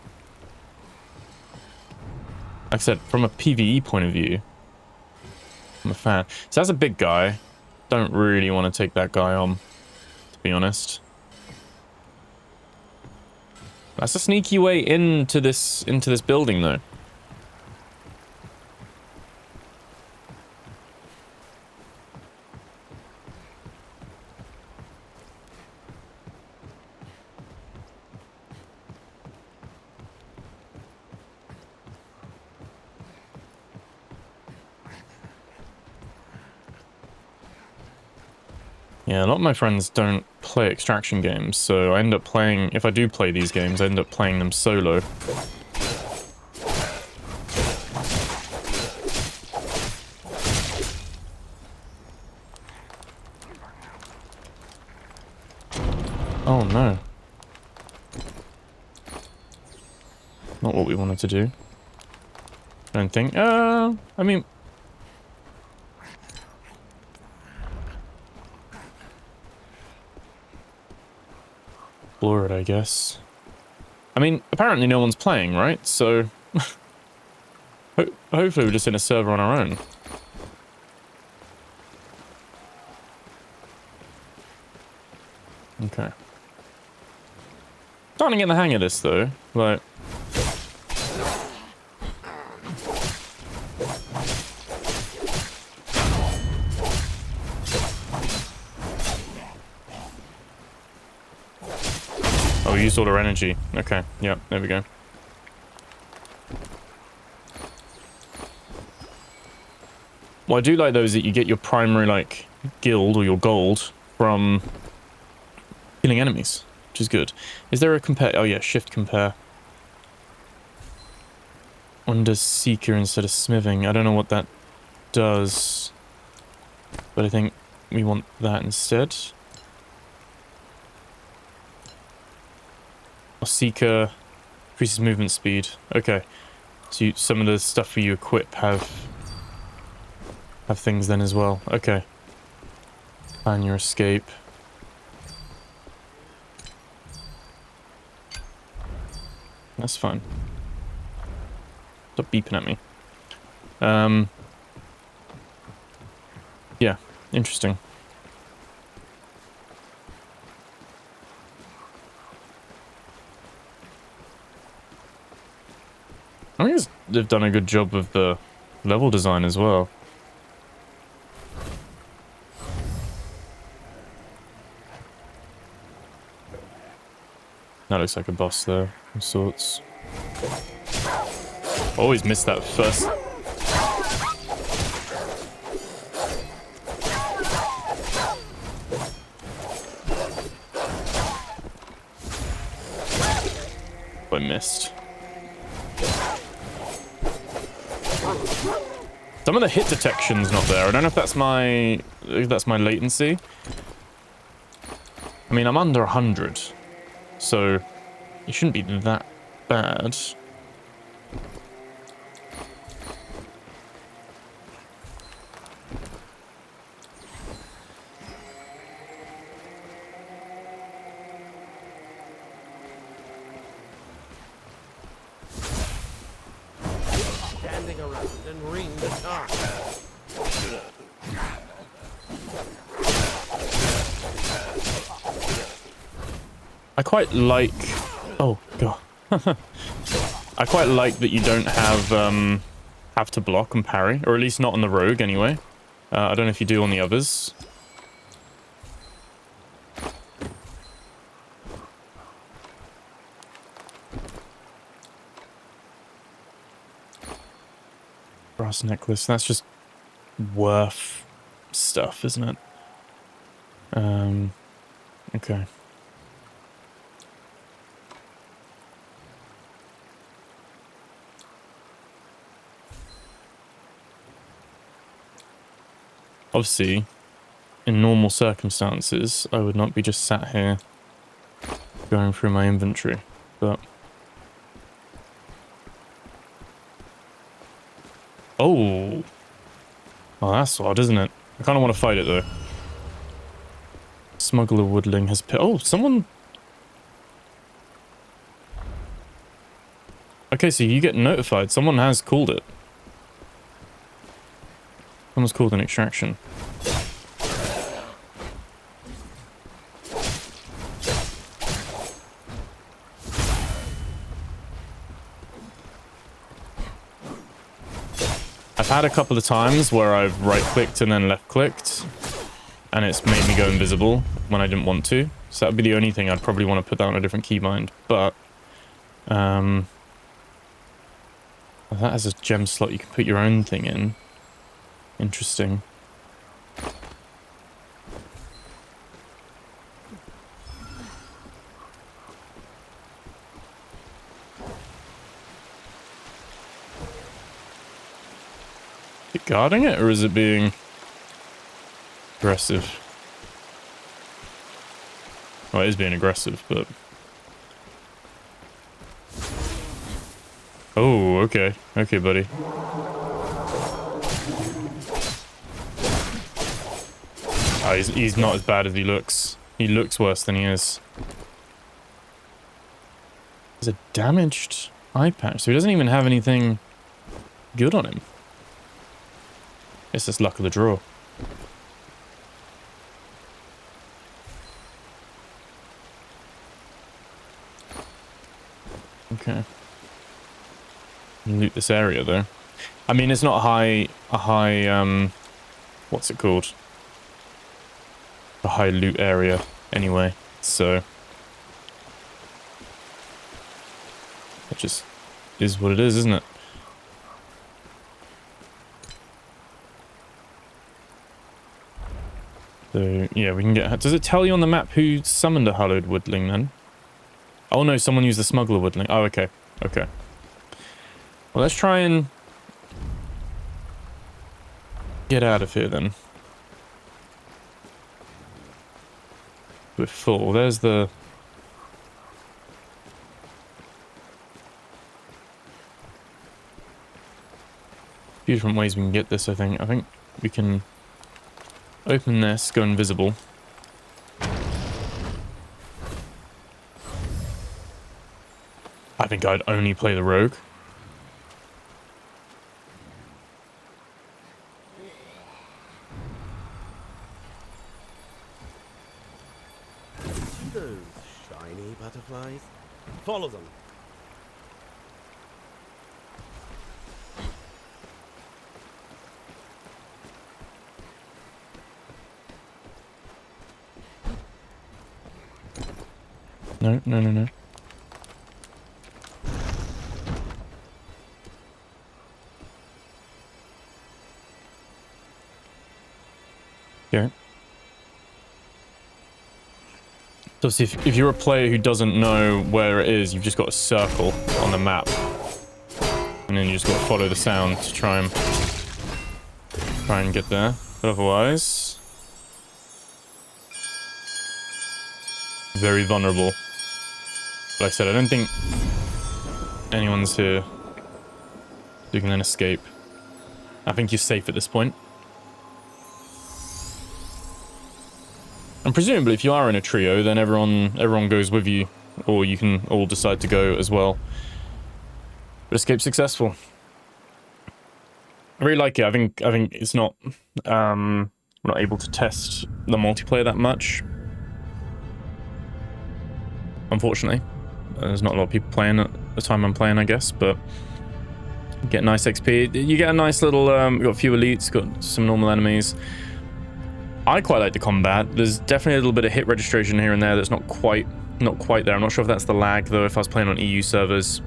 Like I said, from a PvE point of view, I'm a fan. So that's a big guy. Don't really want to take that guy on, to be honest. That's a sneaky way into this building, though. Yeah, a lot of my friends don't play extraction games, so I end up playing, if I do play these games, I end up playing them solo. Oh no. Not what we wanted to do. I don't think, I mean... Explore it, I guess. I mean, apparently no one's playing, right? So... hopefully we're just in a server on our own. Okay. Starting to get the hang of this, though. Like... Oh, we used all our energy. Okay, yeah, there we go. What I do like though is that you get your primary like guild or your gold from killing enemies, which is good. Is there a compare? Oh yeah, shift compare. One does seeker instead of smithing. I don't know what that does, but I think we want that instead. Or seeker increases movement speed. Okay, so some of the stuff you equip have things then as well. Okay. Plan your escape. That's fine. Stop beeping at me. Yeah, interesting. I think they've done a good job of the level design as well. That looks like a boss there, of sorts. Always missed that first. I missed. Some of the hit detection's not there. I don't know if that's my latency. I mean, I'm under 100, so it shouldn't be that bad. Standing around and ring the car. I quite like... Oh, God. I quite like that you don't have to block and parry, or at least not on the rogue anyway. I don't know if you do on the others. Brass necklace, that's just worth stuff, isn't it? Okay. Obviously, in normal circumstances, I would not be just sat here going through my inventory, but... Oh! Oh, that's odd, isn't it? I kind of want to fight it, though. Smuggler Woodling has... Oh, someone... Okay, so you get notified. Someone has called it. Someone's called an extraction. I've had a couple of times where I've right-clicked and then left-clicked, and it's made me go invisible when I didn't want to. So that would be the only thing I'd probably want to put that on a different keybind. But, that has a gem slot you can put your own thing in. Interesting. Is it guarding it, or is it being aggressive? Well, it is being aggressive, but... Oh, okay. Okay, buddy. Oh, he's not as bad as he looks. He looks worse than he is. There's a damaged eye patch, so he doesn't even have anything good on him. It's just luck of the draw. Okay. Loot this area though. I mean, it's not a high what's it called? A high loot area anyway, so it just is what it is, isn't it? So, yeah, we can get... Does it tell you on the map who summoned a hallowed woodling, then? Oh, no, someone used the smuggler woodling. Oh, okay. Okay. Well, let's try and... get out of here, then. We're full. There's the... a few different ways we can get this, I think. I think we can open this, go invisible. I think I'd only play the rogue. Those shiny butterflies. Follow them. No, no, no, no. Here. So see, if you're a player who doesn't know where it is, you've just got a circle on the map. And then you just got to follow the sound to try and get there. But otherwise... very vulnerable. Like I said, I don't think anyone's here who can then escape. I think you're safe at this point. And presumably, if you are in a trio, then everyone goes with you, or you can all decide to go as well. But escape successful. I really like it. I think it's not we're not able to test the multiplayer that much. Unfortunately, there's not a lot of people playing at the time I'm playing, I guess, but you get nice XP. You get a nice little, got a few elites, got some normal enemies. I quite like the combat. There's definitely a little bit of hit registration here and there that's not quite there. I'm not sure if that's the lag, though. If I was playing on EU servers,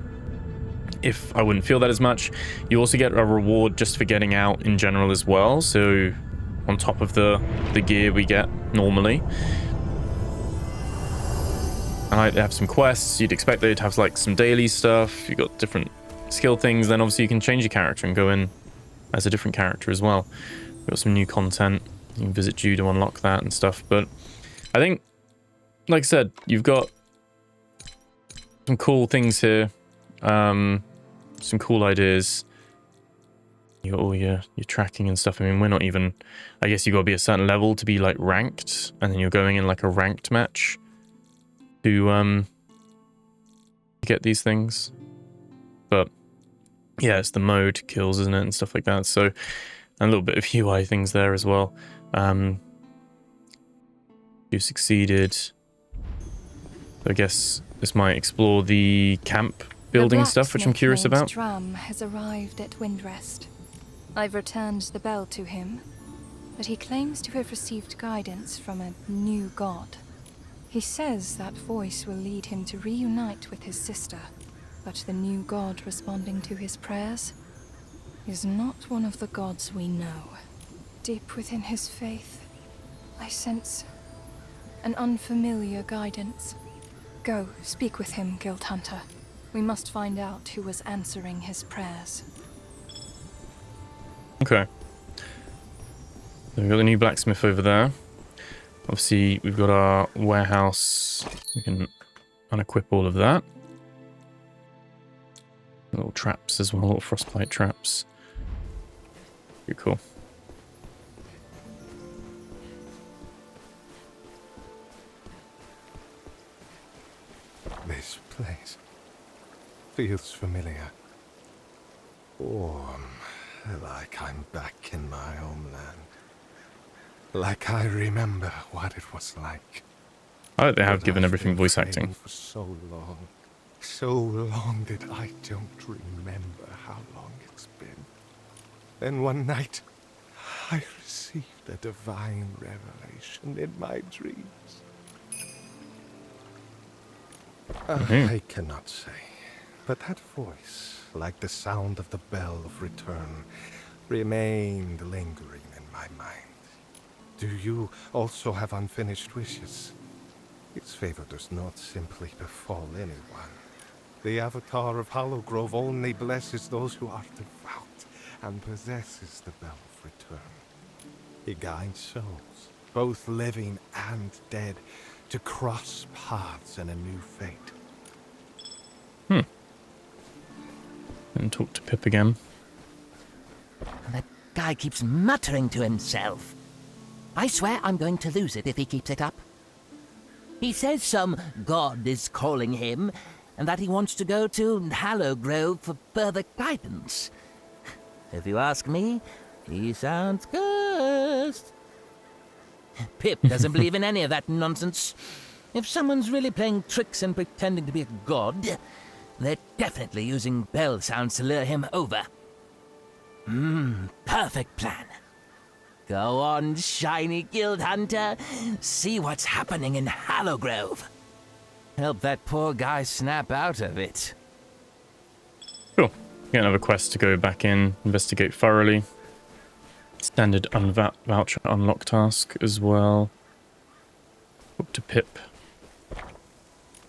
if I wouldn't feel that as much. You also get a reward just for getting out in general as well, so on top of the gear we get normally. And they have some quests. You'd expect they'd have like some daily stuff. You've got different skill things. Then obviously you can change your character and go in as a different character as well. We've got some new content. You can visit Jew to unlock that and stuff. But I think, like I said, you've got some cool things here. Some cool ideas. You got all your tracking and stuff. I mean, we're not even... I guess you got to be a certain level to be like ranked. And then you're going in like a ranked match to get these things. But yeah, it's the mode kills, isn't it, and stuff like that. So a little bit of UI things there as well. You succeeded. I guess this might explore the camp building stuff, which I'm curious about. The drum has arrived at Windrest. I've returned the bell to him, but he claims to have received guidance from a new god. He says that voice will lead him to reunite with his sister, but the new god responding to his prayers is not one of the gods we know. Deep within his faith, I sense an unfamiliar guidance. Go, speak with him, Guild Hunter. We must find out who was answering his prayers. Okay. So we've got the new blacksmith over there. Obviously, we've got our warehouse. We can unequip all of that. Little traps as well, little frostbite traps. Pretty cool. This place feels familiar. Warm, like I'm back in my homeland. Like I remember what it was like. I hope they have But given I've everything been voice praying acting. for so long that I don't remember how long it's been. Then one night, I received a divine revelation in my dreams. I cannot say, but that voice, like the sound of the bell of return, remained lingering in my mind. Do you also have unfinished wishes? Its favor does not simply befall anyone. The Avatar of Hallowgrove only blesses those who are devout and possesses the Bell of Return. He guides souls, both living and dead, to cross paths in a new fate. And talk to Pip again. That guy keeps muttering to himself. I swear I'm going to lose it if he keeps it up. He says some god is calling him, and that he wants to go to Hallowgrove for further guidance. If you ask me, he sounds cursed. Pip doesn't believe in any of that nonsense. If someone's really playing tricks and pretending to be a god, they're definitely using bell sounds to lure him over. Perfect plan. Go on, shiny guild hunter. See what's happening in Hallowgrove. Help that poor guy snap out of it. Cool. Get another quest to go back in, investigate thoroughly. Standard voucher unlock task as well. Up to Pip.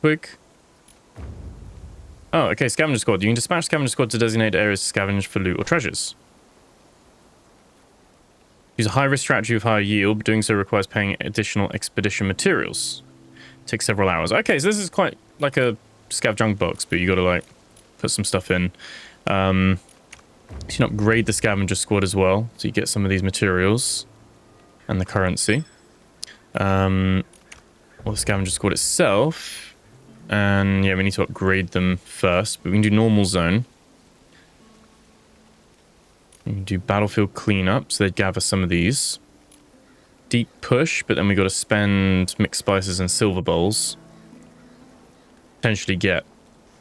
Quick. Oh, okay, scavenger squad. You can dispatch scavenger squad to designated areas to scavenge for loot or treasures. Use a high-risk strategy with higher yield, but doing so requires paying additional expedition materials. Takes several hours. Okay, so this is quite like a scav junk box, but you gotta like put some stuff in. You can upgrade the scavenger squad as well, so you get some of these materials and the currency. Or the scavenger squad itself. And yeah, we need to upgrade them first, but we can do normal zone. We can do battlefield cleanup, so they'd gather some of these. Deep push, but then we got to spend mixed spices and silver bowls. Potentially get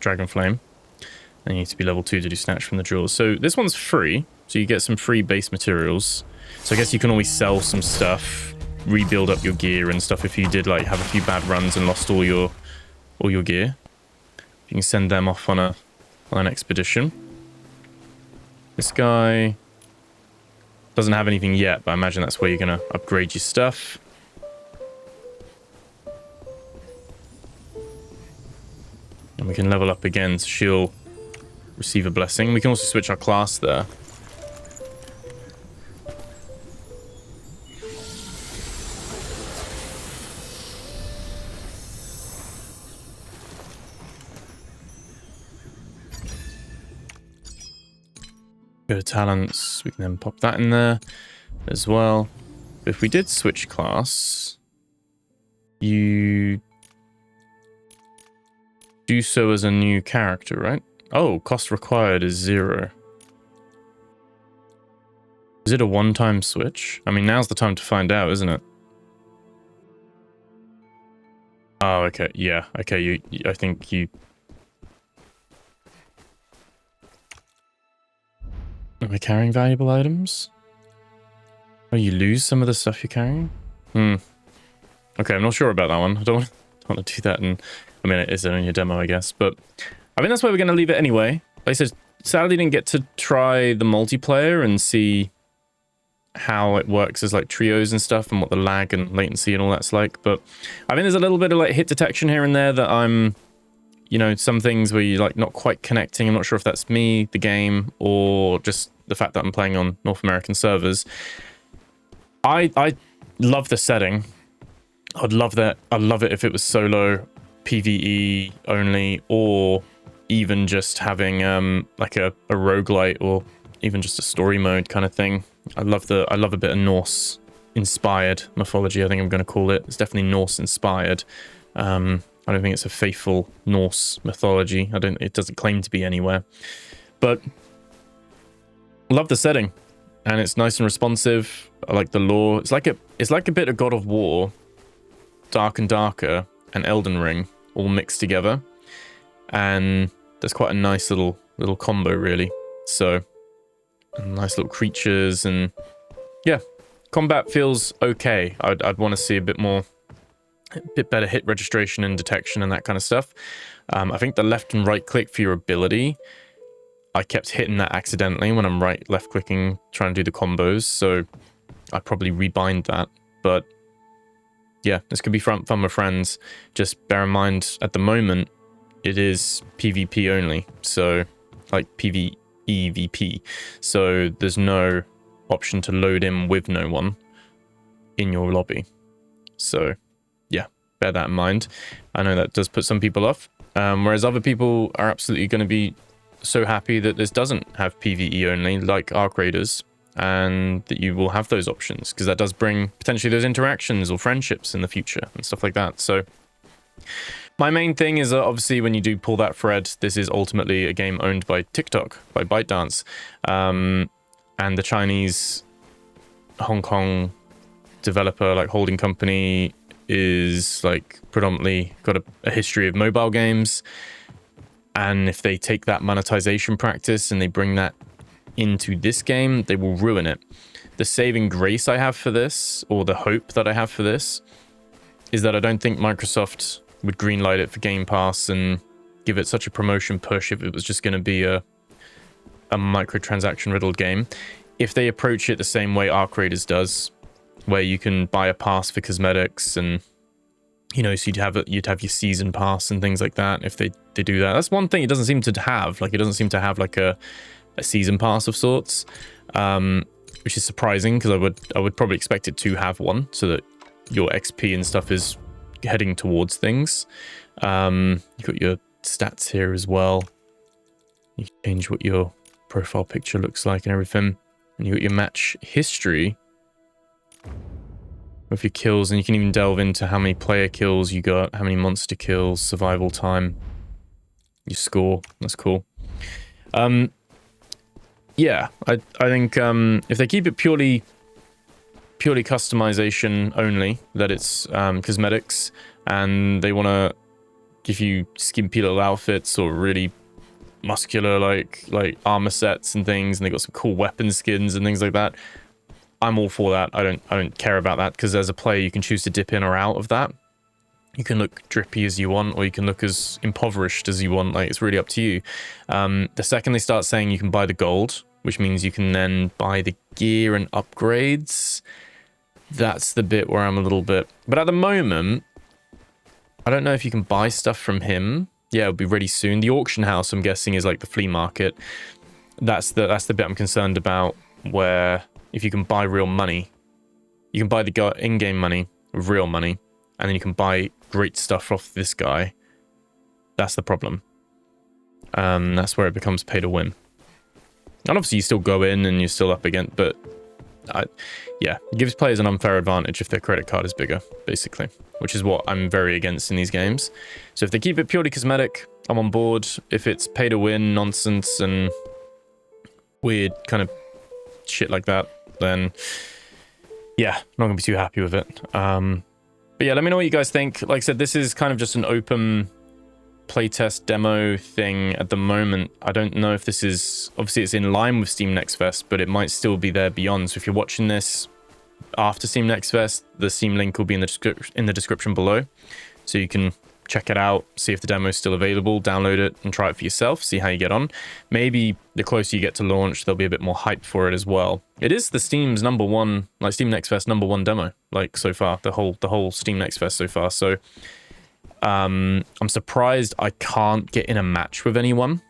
dragon flame. And you need to be level 2 to do snatch from the drawers. So this one's free, so you get some free base materials. So I guess you can always sell some stuff, rebuild up your gear and stuff if you did like have a few bad runs and lost all your gear. You can send them off on an expedition. This guy doesn't have anything yet, but I imagine that's where you're gonna upgrade your stuff. And we can level up again, so she'll receive a blessing. We can also switch our class there. Go to talents, we can then pop that in there as well. But if we did switch class, you do so as a new character, right? Oh, cost required is 0. Is it a one-time switch? I mean, now's the time to find out, isn't it? Oh, okay, yeah, okay, I think you... Am I carrying valuable items? Oh, you lose some of the stuff you're carrying? Okay, I'm not sure about that one. I don't want to do that. And I mean, it is only a demo, I guess. But I think that's where we're going to leave it anyway. Like I said, sadly didn't get to try the multiplayer and see how it works as like trios and stuff and what the lag and latency and all that's like. But I think there's a little bit of like hit detection here and there that I'm... You know, some things where you're like not quite connecting. I'm not sure if that's me, the game, or just the fact that I'm playing on North American servers. I love the setting. I'd love that. I'd love it if it was solo, PvE only, or even just having like a roguelite or even just a story mode kind of thing. I love a bit of Norse inspired mythology. I think I'm going to call it. It's definitely Norse inspired. I don't think it's a faithful Norse mythology. It doesn't claim to be anywhere. But I love the setting. And it's nice and responsive. I like the lore. It's like a bit of God of War, Dark and Darker, and Elden Ring all mixed together. And there's quite a nice little combo, really. So, nice little creatures and yeah, combat feels okay. I'd want to see a bit better hit registration and detection and that kind of stuff. I think the left and right click for your ability, I kept hitting that accidentally when I'm left clicking trying to do the combos, so I'd probably rebind that But yeah, this could be fun with friends. Just bear in mind, at the moment, it is PvP only. So, like PvEvP. So there's no option to load in with no one in your lobby. So yeah, bear that in mind. I know that does put some people off. Whereas other people are absolutely going to be so happy that this doesn't have PvE only, like Arc Raiders, and that you will have those options, because that does bring potentially those interactions or friendships in the future and stuff like that. So my main thing is that obviously when you do pull that thread, this is ultimately a game owned by TikTok, by ByteDance, and the Chinese Hong Kong developer, like holding company, is like predominantly got a history of mobile games. And if they take that monetization practice and they bring that into this game, they will ruin it. The saving grace I have for this, or the hope that I have for this, is that I don't think Microsoft would greenlight it for Game Pass and give it such a promotion push if it was just going to be a microtransaction riddled game. If they approach it the same way Arc Raiders does, where you can buy a pass for cosmetics, and you know, so you'd have your season pass and things like that. If they do that, that's one thing it doesn't seem to have. Like, it doesn't seem to have like a season pass of sorts, which is surprising, because I would probably expect it to have one, so that your XP and stuff is heading towards things. You've got your stats here as well. You can change what your profile picture looks like and everything. And you got your match history with your kills, and you can even delve into how many player kills you got, how many monster kills, survival time, your score. That's cool. Yeah, I think if they keep it purely customization only, that it's cosmetics, and they want to give you skimpy little outfits or really muscular like armor sets and things, and they got some cool weapon skins and things like that, I'm all for that. I don't care about that, because as a player you can choose to dip in or out of that. You can look drippy as you want, or you can look as impoverished as you want. Like, it's really up to you. The second they start saying you can buy the gold, which means you can then buy the gear and upgrades, that's the bit where I'm a little bit... But at the moment, I don't know if you can buy stuff from him. Yeah, it'll be ready soon. The auction house, I'm guessing, is like the flea market. That's the bit I'm concerned about, where if you can buy real money, you can buy the in-game money with real money, and then you can buy great stuff off this guy. That's the problem. That's where it becomes pay to win. And obviously you still go in and you're still up against, but yeah, it gives players an unfair advantage if their credit card is bigger, basically, which is what I'm very against in these games. So if they keep it purely cosmetic, I'm on board. If it's pay to win nonsense and weird kind of shit like that, then yeah, I'm not gonna be too happy with it. But yeah, let me know what you guys think. Like I said, this is kind of just an open playtest demo thing at the moment. I don't know if this is... Obviously, it's in line with Steam Next Fest, but it might still be there beyond. So if you're watching this after Steam Next Fest, the Steam link will be in the description below. So you can check it out, see if the demo is still available, download it, and try it for yourself, see how you get on. Maybe the closer you get to launch, there'll be a bit more hype for it as well. It is the Steam's #1, like Steam Next Fest #1 demo, like so far, the whole Steam Next Fest so far. So I'm surprised I can't get in a match with anyone,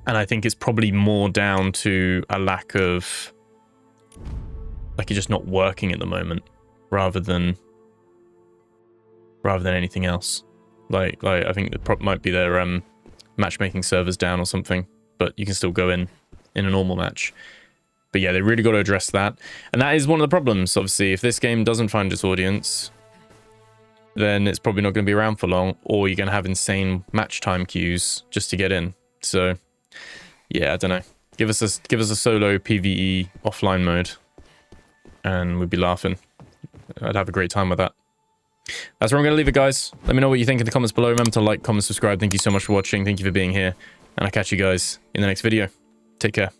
and I think it's probably more down to a lack of, like, you're just not working at the moment, rather than anything else. Like I think the problem might be their matchmaking servers down or something, but you can still go in a normal match. But yeah, they really got to address that, and that is one of the problems. Obviously, if this game doesn't find its audience, then it's probably not going to be around for long, or you're going to have insane match time queues just to get in. So yeah, I don't know. Give us a solo PvE offline mode, and we'd be laughing. I'd have a great time with that. That's where I'm going to leave it, guys. Let me know what you think in the comments below. Remember to like, comment, subscribe. Thank you so much for watching. Thank you for being here, and I'll catch you guys in the next video. Take care.